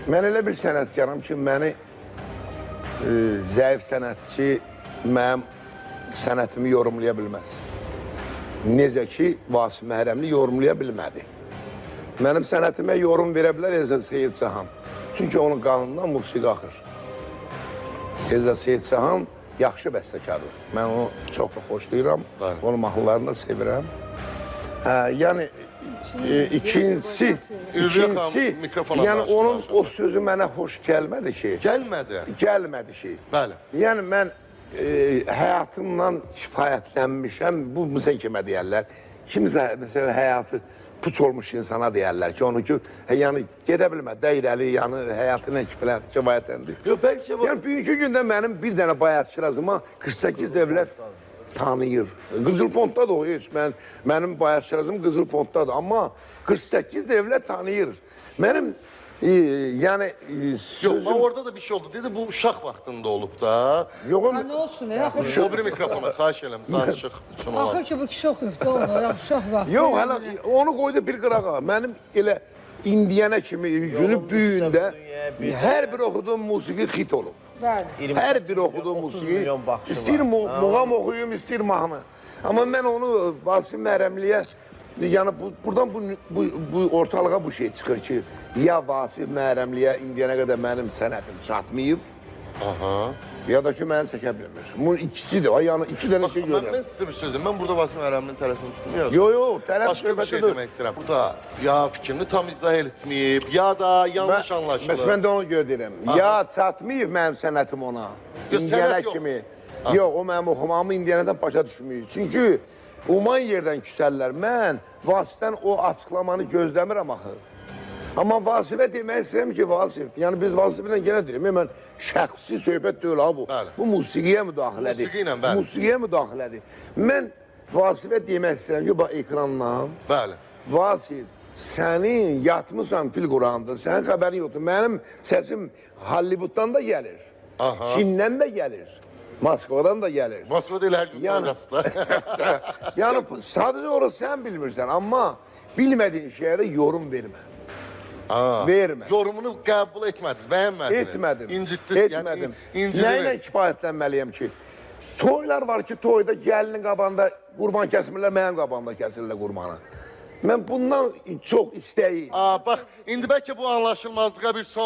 Mən elə bir sənətkaram ki, məni zəif sənətçi mənim sənətimi yorumlaya bilməz. Necə ki, Vasif Məhrəmli yorumlaya bilmədi. Mənim sənətimə yorum verə bilər Elza Seyid Cahan. Çünki onun qanundan musiqi axır. Elza Seyid Cahan yaxşı bəstəkardır. Mən onu çox da xoşlayıram. Onun mahnılarını da sevirəm. Yəni, ikincisi, yəni onun o sözü mənə xoş gəlmədi ki. Gəlmədi? Gəlmədi ki. Bəli. Yəni, mən həyatımdan kifayətlənmişəm, bu müzən kimə deyərlər. Kimsə, məsələn, həyatı puç olmuş insana deyərlər ki, onu ki, yəni, gedə bilmə, dəyrəli, yəni, həyatına kifayətləndi. Yox, bəlkə var. Yəni, bugünkü gündə mənim bir dənə bayatçırazıma 48 dövlət tanıyır. Qızıl fondda da o heç, mənim bayatçırazım qızıl fonddadır, amma 48 dövlət tanıyır. Mənim, yəni, sözüm... Yox, orada da bir şey oldu, dedi, bu uşaq vaxtında olub da. Yox, Ne olsun ya? O bir mikrofona, xahiş eləm, danışıq üçün olan. Axır ki bu kişi oxuyub da onu, ya uşaq vaxtı. yox, hələ onu qoydu bir qırağa. Mənim elə indiyənə kimi günü büyüyündə hər bir oxuduğum musiqi xit olub. Bəli. Hər bir oxuduğum musiqi, istəyir muğam oxuyum, istəyir mahnı. Amma mən onu Vasif Məhrəmliyə, yəni buradan bu ortalığa bu şey çıxır ki, ya Vasif Məhrəmliyə indiyənə qədər mənim sənətim çatmayıb, ya da ki, məni çəkə bilmir. Bunun ikisidir, yəni iki dənə şey görürəm. Mən sizə bir söz deyim, mən burada Vasif Məhrəmlinin tərəfini tutmuyorum. Yox, tərəf Başqa bir söhbəti şey deyil. demək istəyirəm. Burada ya fikrini tam izah etməyib, ya da yanlış anlaşılır. Bəs mən də onu görürəm. Ya çatmayıb mənim sənətim ona, Yox, indiyənə sənət yox. kimi. Yox, o mənim oxumağımı indiyənədən başa düşməyib. Çünki uman yerdən küsərlər. Mən Vasifdən o açıqlamanı gözləmirəm axı. Amma Vasifə demək istəyirəm ki, Vasif, yəni biz Vasiflə yenə deyirəm, mən şəxsi söhbət deyil ha bu. Bu musiqiyə müdaxilədir. Musiqi ilə, bəli. Musiqiyə müdaxilədir. Mən Vasifə demək istəyirəm ki, bax ekrandan, Bəli. Vasif, sənin yatmışsan fil qurağında, sənin xəbərin yoxdur. Mənim səsim Hollywooddan da gəlir, Çindən də gəlir, Moskvadan da gəlir. Moskvada elə hər gün qalacaqsınlar. Yəni, sadəcə orası sən bilmirsən, amma bilmədiyin şeyə də yorum vermə. Vermə. Yorumunu qəbul etmədiniz, bəyənmədiniz. Etmədim. İncitdiniz. Etmədim. Yəni, Nə ilə kifayətlənməliyəm ki? Toylar var ki, toyda gəlinin qabanda qurban kəsmirlər, mənim qabanda kəsirlər qurbanı. Mən bundan çox istəyim. Bax, indi bəlkə bu anlaşılmazlığa bir son